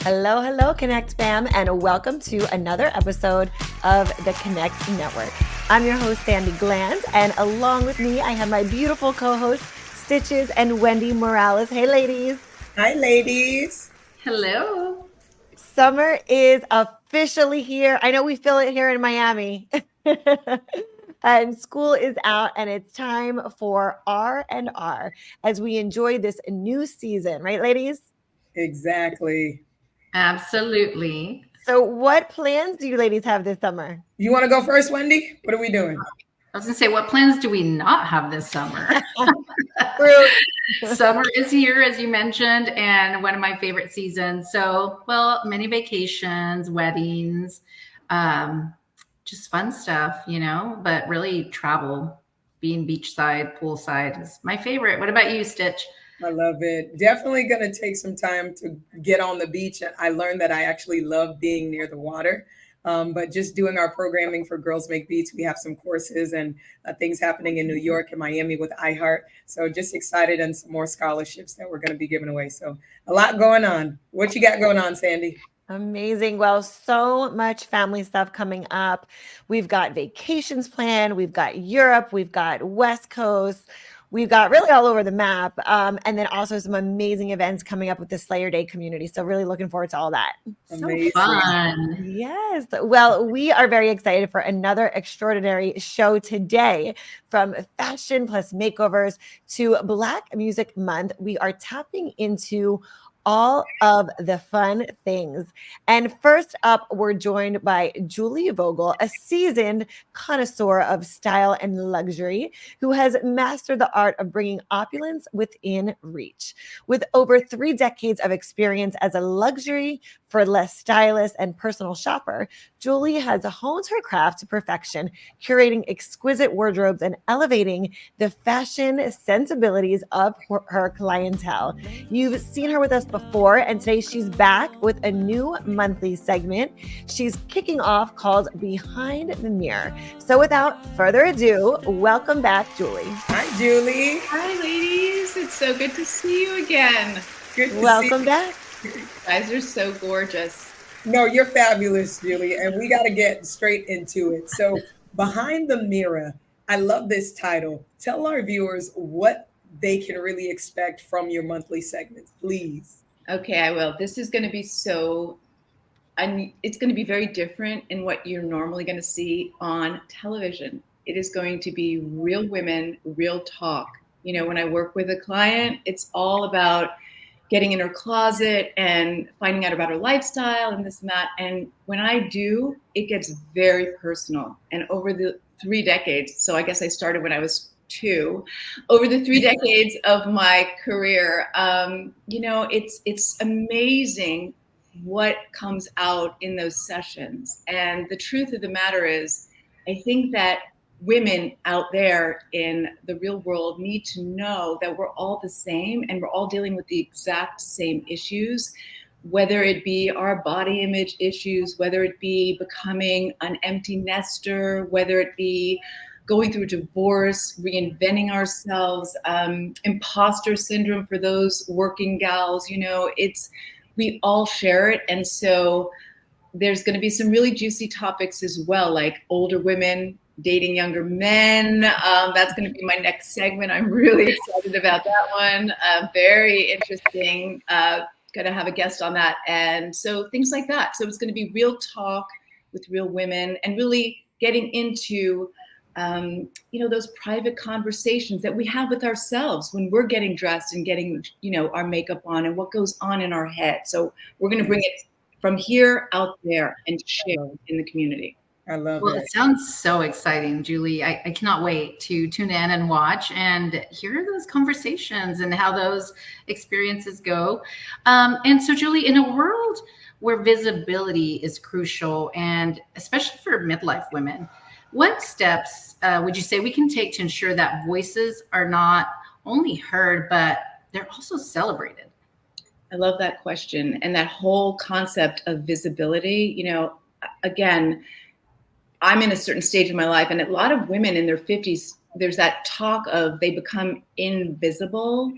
Hello, hello, Connect fam, and welcome to another episode of the Connect Network. I'm your host, Sandy Gland, and along with me, I have my beautiful co-hosts, Stitches and Wendy Morales. Hey, ladies. Hi, ladies. Hello. Summer is officially here. I know we feel it here in Miami. And school is out and it's time for R&R as we enjoy this new season, right, ladies? Exactly. Absolutely. So what plans do you ladies have this summer? You want to go first, Wendy? What are we doing? I was going to say, what plans do we not have this summer? Fruit. Summer is here, as you mentioned, and one of my favorite seasons. So, well, many vacations, weddings, just fun stuff, but really travel, being beachside, poolside is my favorite. What about you, Stitch? I love it. Definitely going to take some time to get on the beach. I learned that I actually love being near the water. But just doing our programming for Girls Make Beats, we have some courses and things happening in New York and Miami with iHeart. So just excited, and some more scholarships that we're going to be giving away. So a lot going on. What you got going on, Sandy? Amazing. Well, so much family stuff coming up. We've got vacations planned. We've got Europe. We've got West Coast. We've got really all over the map. And then also some amazing events coming up with the Slayer Day community. So really looking forward to all that. Amazing. So fun. Yes. Well, we are very excited for another extraordinary show today. From fashion plus makeovers to Black Music Month, we are tapping into all of the fun things. And first up, we're joined by Julie Vogel, a seasoned connoisseur of style and luxury who has mastered the art of bringing opulence within reach. With over 3 decades of experience as a luxury for less stylist and personal shopper, Julie has honed her craft to perfection, curating exquisite wardrobes and elevating the fashion sensibilities of her clientele. You've seen her with us before, and today she's back with a new monthly segment she's kicking off called Behind the Mirror. So without further ado, welcome back, Julie. Hi, Julie. Hi, ladies. It's so good to see you again. Good to Welcome see back. You guys are so gorgeous. you. No, you're fabulous, Julie. And we got to get straight into it. So, Behind the Mirror, I love this title. Tell our viewers what they can really expect from your monthly segments, please. Okay, I will. This is going to be it's going to be very different in what you're normally going to see on television. It is going to be real women, real talk. When I work with a client, it's all about getting in her closet and finding out about her lifestyle and this and that. And when I do, it gets very personal. And over the 3 decades, so I guess I started when I was 2, over the 3 decades of my career, it's amazing what comes out in those sessions. And the truth of the matter is, I think that women out there in the real world need to know that we're all the same and we're all dealing with the exact same issues, whether it be our body image issues, whether it be becoming an empty nester, whether it be going through divorce, reinventing ourselves, imposter syndrome for those working gals. We all share it. And so there's going to be some really juicy topics as well, like older women dating younger men. That's going to be my next segment. I'm really excited about that one. Very interesting. Going to have a guest on that. And so things like that. So it's going to be real talk with real women and really getting into those private conversations that we have with ourselves when we're getting dressed and getting, our makeup on and what goes on in our head. So we're going to bring it from here out there and share in the community. I love Well, it. it sounds so exciting, Julie. I cannot wait to tune in and watch and hear those conversations and how those experiences go. And so, Julie, in a world where visibility is crucial, and especially for midlife women, what steps would you say we can take to ensure that voices are not only heard, but they're also celebrated? I love that question. And that whole concept of visibility, again, I'm in a certain stage of my life, and a lot of women in their 50s, there's that talk of they become invisible.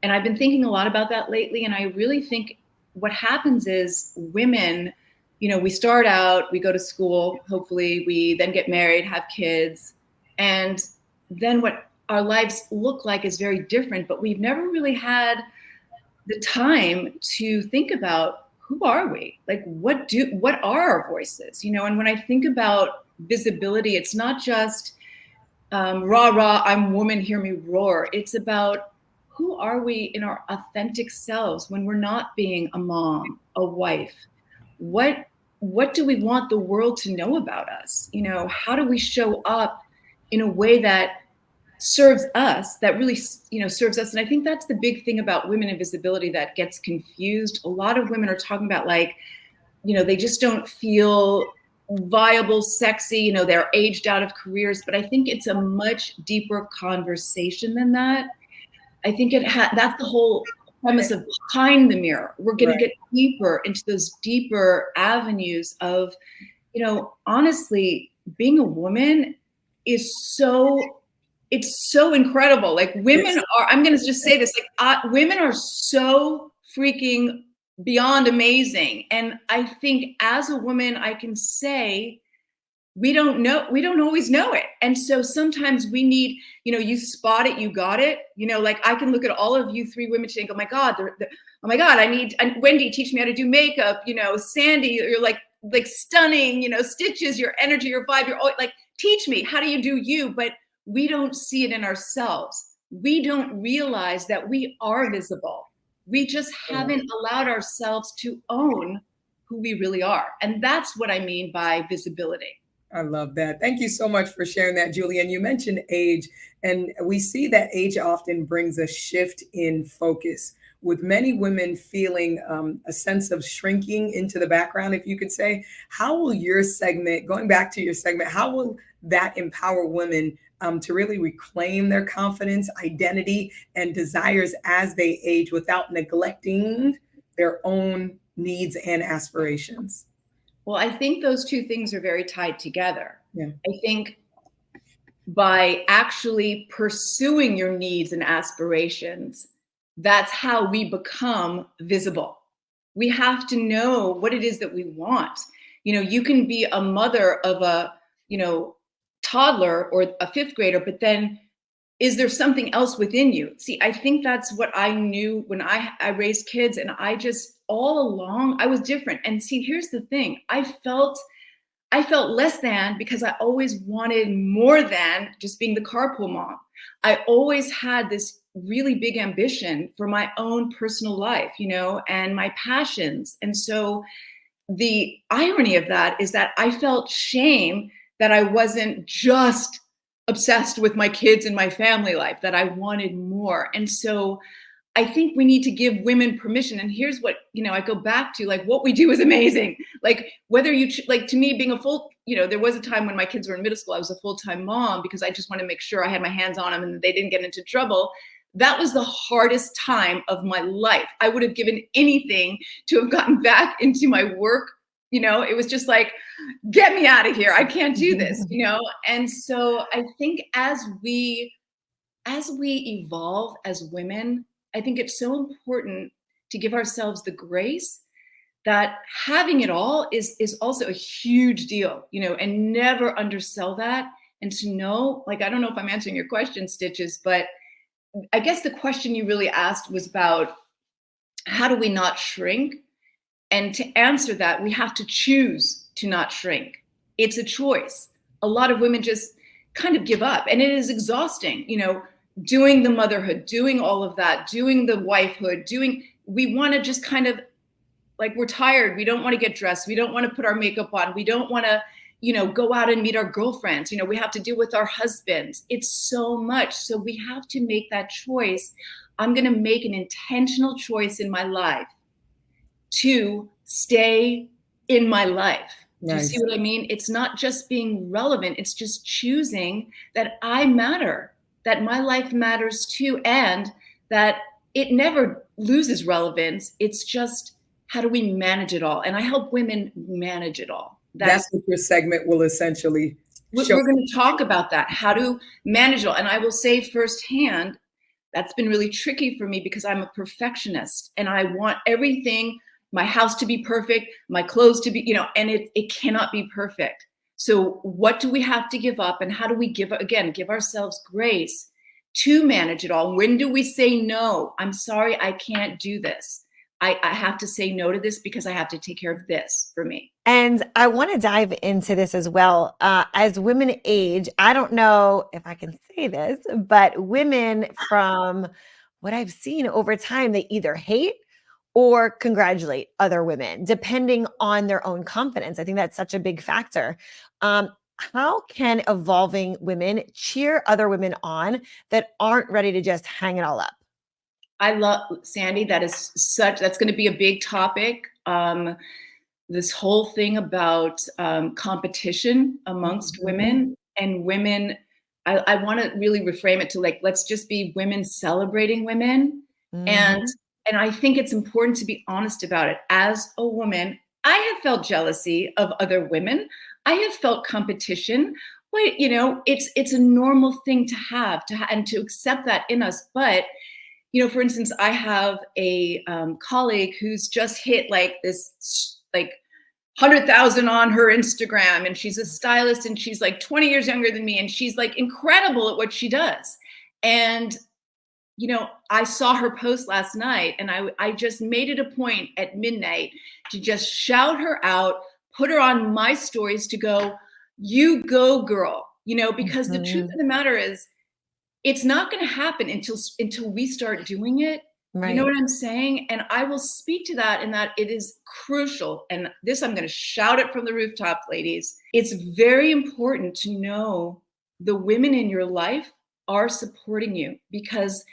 And I've been thinking a lot about that lately. And I really think what happens is women, we start out, we go to school, hopefully we then get married, have kids, and then what our lives look like is very different, but we've never really had the time to think about, who are we? Like, what are our voices? And when I think about visibility, it's not just rah, rah, I'm woman, hear me roar. It's about, who are we in our authentic selves when we're not being a mom, a wife? What do we want the world to know about us? How do we show up in a way that serves us, that really, serves us? And I think that's the big thing about women in visibility that gets confused. A lot of women are talking about, like, they just don't feel viable, sexy, they're aged out of careers. But I think it's a much deeper conversation than that. I think that's the whole premise of Behind the Mirror. We're going to get deeper into those deeper avenues of, honestly, being a woman is it's so incredible. Like, women are, I'm going to just say this, like, women are so freaking beyond amazing. And I think as a woman, I can say, we don't always know it. And so sometimes we need, you spot it, you got it, like, I can look at all of you three women today and go, oh my God, oh my God, and Wendy, teach me how to do makeup, Sandy, you're like stunning, Stitches, your energy, your vibe, you're always like, teach me, how do you do you? But we don't see it in ourselves. We don't realize that we are visible. We just haven't allowed ourselves to own who we really are. And that's what I mean by visibility. I love that. Thank you so much for sharing that, Julie. And you mentioned age, and we see that age often brings a shift in focus, with many women feeling a sense of shrinking into the background, if you could say. How will your segment, going back to your segment, how will that empower women to really reclaim their confidence, identity, and desires as they age without neglecting their own needs and aspirations? Well, I think those two things are very tied together. Yeah. I think by actually pursuing your needs and aspirations, that's how we become visible. We have to know what it is that we want. You can be a mother of a, toddler or a fifth grader, but then is there something else within you? See, I think that's what I knew when I raised kids, and I just, all along, I was different. And see, here's the thing. I felt less than because I always wanted more than just being the carpool mom. I always had this really big ambition for my own personal life, and my passions. And so the irony of that is that I felt shame that I wasn't just obsessed with my kids and my family life, that I wanted more. And so I think we need to give women permission. And here's what, I go back to, like, what we do is amazing. Like, whether you, like, to me, being a full, there was a time when my kids were in middle school, I was a full-time mom because I just wanted to make sure I had my hands on them and they didn't get into trouble. That was the hardest time of my life. I would have given anything to have gotten back into my work. It was just like, get me out of here. I can't do this, And so I think as we evolve as women, I think it's so important to give ourselves the grace that having it all is also a huge deal, and never undersell that. And to know, like, I don't know if I'm answering your question, Stitches, but I guess the question you really asked was about, how do we not shrink? And to answer that, we have to choose to not shrink. It's a choice. A lot of women just kind of give up, and it is exhausting, doing the motherhood, doing all of that, doing the wifehood, we want to just kind of, like, we're tired. We don't want to get dressed. We don't want to put our makeup on. We don't want to, go out and meet our girlfriends. We have to deal with our husbands. It's so much. So we have to make that choice. I'm going to make an intentional choice in my life to stay in my life. Do you see what I mean? It's not just being relevant. It's just choosing that I matter, that my life matters too, and that it never loses relevance. It's just, how do we manage it all? And I help women manage it all. That's what your segment will essentially show. We're going to talk about that, how to manage it all. And I will say firsthand, that's been really tricky for me because I'm a perfectionist and I want everything my house to be perfect, my clothes to be, you know, and it cannot be perfect. So what do we have to give up, and how do we give ourselves grace to manage it all? When do we say, no, I'm sorry, I can't do this. I have to say no to this because I have to take care of this for me. And I want to dive into this as well. As women age, I don't know if I can say this, but women, from what I've seen over time, they either hate or congratulate other women, depending on their own confidence. I think that's such a big factor. How can evolving women cheer other women on that aren't ready to just hang it all up? I love, Sandy, that's going to be a big topic. This whole thing about competition amongst women, and women, I want to really reframe it to, like, let's just be women celebrating women. And I think it's important to be honest about it. As a woman, I have felt jealousy of other women. I have felt competition. But, you know, it's a normal thing to have, and to accept that in us. But, you know, for instance, I have a colleague who's just hit like this, like 100,000 on her Instagram, and she's a stylist, and she's like 20 years younger than me, and she's like incredible at what she does. And, you know, I saw her post last night, and I just made it a point at midnight to just shout her out, put her on my stories to go, you go, girl, you know, because the truth of the matter is, it's not going to happen until we start doing it. Right. You know what I'm saying? And I will speak to that, in that it is crucial. And this, I'm going to shout it from the rooftop, ladies. It's very important to know the women in your life are supporting you, because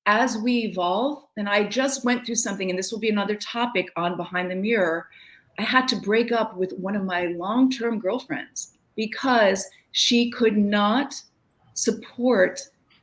as we evolve, and I just went through something, and this will be another topic on Behind the Mirror. I had to break up with one of my long-term girlfriends because she could not support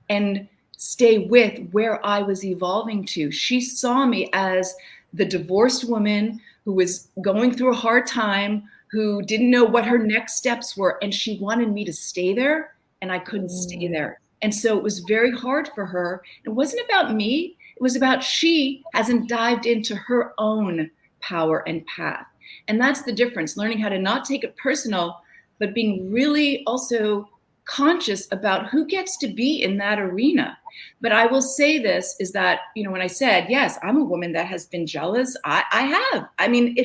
and stay with where I was evolving to. She saw me as the divorced woman who was going through a hard time, who didn't know what her next steps were. And she wanted me to stay there, and I couldn't stay there. And so it was very hard for her. It wasn't about me. It was about she hasn't dived into her own power and path. And that's the difference, learning how to not take it personal, but being really also conscious about who gets to be in that arena. But I will say this, is that, you know, when I said, yes, I'm a woman that has been jealous, I have. I mean,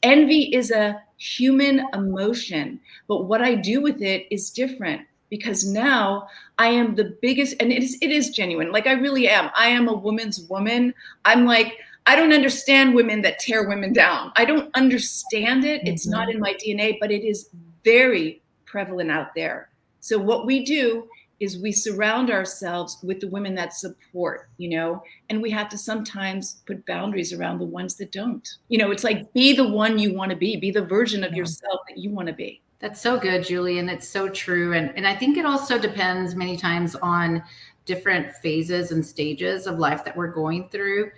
envy is a human emotion, but what I do with it is different, because now I am the biggest, and it is genuine. Like, I really am. I am a woman's woman. I'm like, I don't understand women that tear women down. I don't understand it. It's not in my DNA, but it is very prevalent out there. So what we do is we surround ourselves with the women that support, you know, and we have to sometimes put boundaries around the ones that don't. You know, it's like, be the one you want to be the version of yourself that you want to be. That's so good, Julie. And it's so true. And I think it also depends many times on different phases and stages of life that we're going through.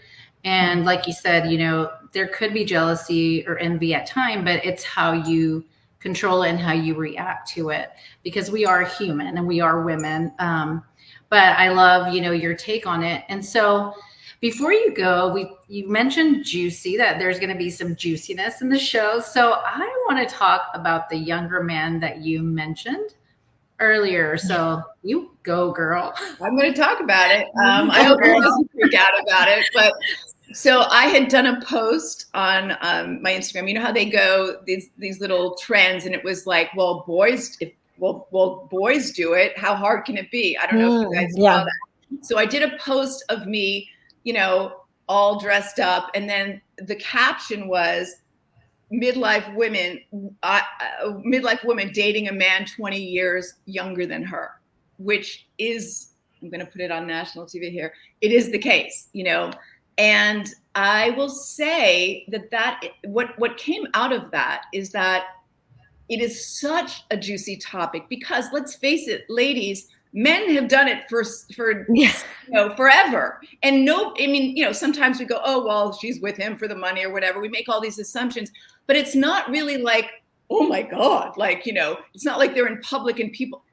And like you said, you know, there could be jealousy or envy at time, but it's how you control it and how you react to it, because we are human and we are women. But I love, you know, your take on it. And so before you go, you mentioned juicy, that there's going to be some juiciness in the show. So I want to talk about the younger man that you mentioned earlier. So you go, girl. I'm going to talk about it. I hope you don't freak out about it, but so I had done a post on my Instagram. You know how they go, these little trends, and it was like, well, boys do it. How hard can it be? I don't know if you guys saw that. So I did a post of me, you know, all dressed up, and then the caption was, midlife woman dating a man 20 years younger than her, which is, I'm going to put it on national TV here, it is the case, you know. And I will say that what came out of that is that it is such a juicy topic, because let's face it, ladies, men have done it for you know, forever. And I mean, you know, sometimes we go, oh, well, she's with him for the money or whatever. We make all these assumptions, but it's not really like, oh my God, like, you know, it's not like they're in public and people.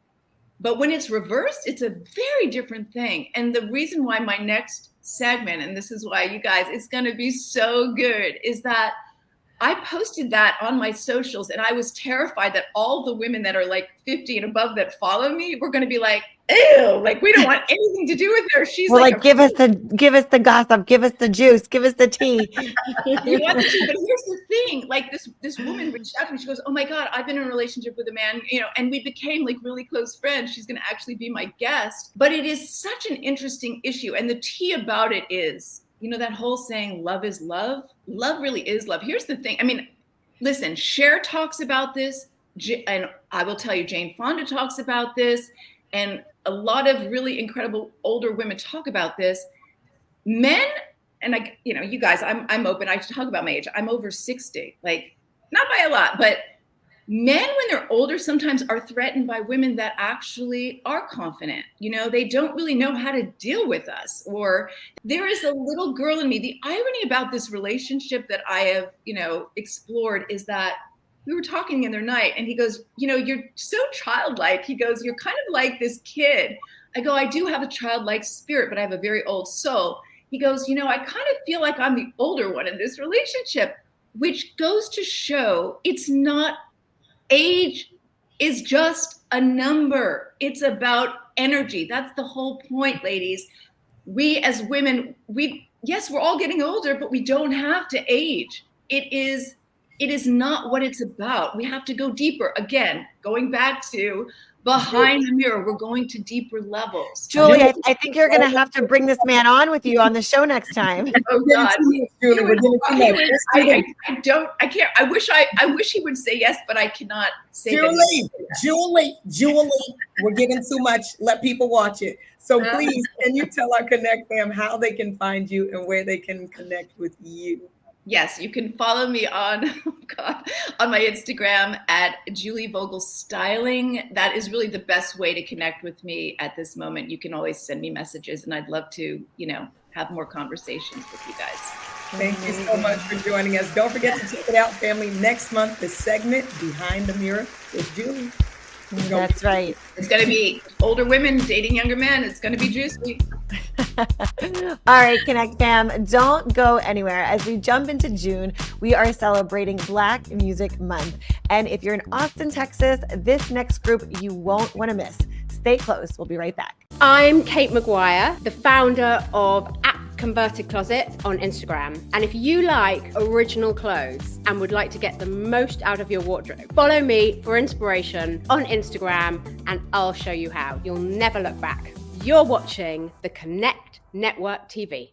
But when it's reversed, it's a very different thing. And the reason why my next segment, and this is why you guys, it's going to be so good, is that I posted that on my socials, and I was terrified that all the women that are like 50 and above that follow me were going to be like, ew, like we don't want anything to do with her. She's like give us the gossip, give us the juice, give us the tea. You want the tea, but here's the thing: like this woman reached out to me. She goes, "Oh my God, I've been in a relationship with a man, and we became like really close friends. She's going to actually be my guest." But it is such an interesting issue, and the tea about it is, that whole saying, "Love is love." Love really is love. Here's the thing. I mean, listen, Cher talks about this, and I will tell you, Jane Fonda talks about this, and a lot of really incredible older women talk about this. Men, and you guys, I'm open. I talk about my age. I'm over 60, like not by a lot, but men, when they're older, sometimes are threatened by women that actually are confident. They don't really know how to deal with us, or there is a little girl in me. The irony about this relationship that I have, explored is that we were talking the other night, and he goes, "You're so childlike." He goes, "You're kind of like this kid." I go, "I do have a childlike spirit, but I have a very old soul." He goes, "I kind of feel like I'm the older one in this relationship," which goes to show it's not age is just a number. It's about energy. That's the whole point, ladies. We as women, yes, we're all getting older, but we don't have to age. It is not what it's about. We have to go deeper. Again, going back to behind the mirror, we're going to deeper levels. Julie, I think you're going to have to bring this man on with you on the show next time. Oh God, Julie, I can't. I wish he would say yes, but I cannot say Julie, Julie, we're giving too much. Let people watch it. So please, can you tell our Connect fam how they can find you and where they can connect with you? Yes, you can follow me on my Instagram at Julie Vogel Styling. That is really the best way to connect with me at this moment. You can always send me messages, and I'd love to, have more conversations with you guys. Thank you so much for joining us. Don't forget to check it out, family. Next month, the segment Behind the Mirror with Julie. That's right. It's going to be older women dating younger men. It's going to be juicy. All right, Connect fam, don't go anywhere. As we jump into June, we are celebrating Black Music Month. And if you're in Austin, Texas, this next group you won't want to miss. Stay close. We'll be right back. I'm Kate McGuire, the founder of Converted Closet on Instagram. And if you like original clothes and would like to get the most out of your wardrobe, follow me for inspiration on Instagram and I'll show you how. You'll never look back. You're watching the Connect Network TV.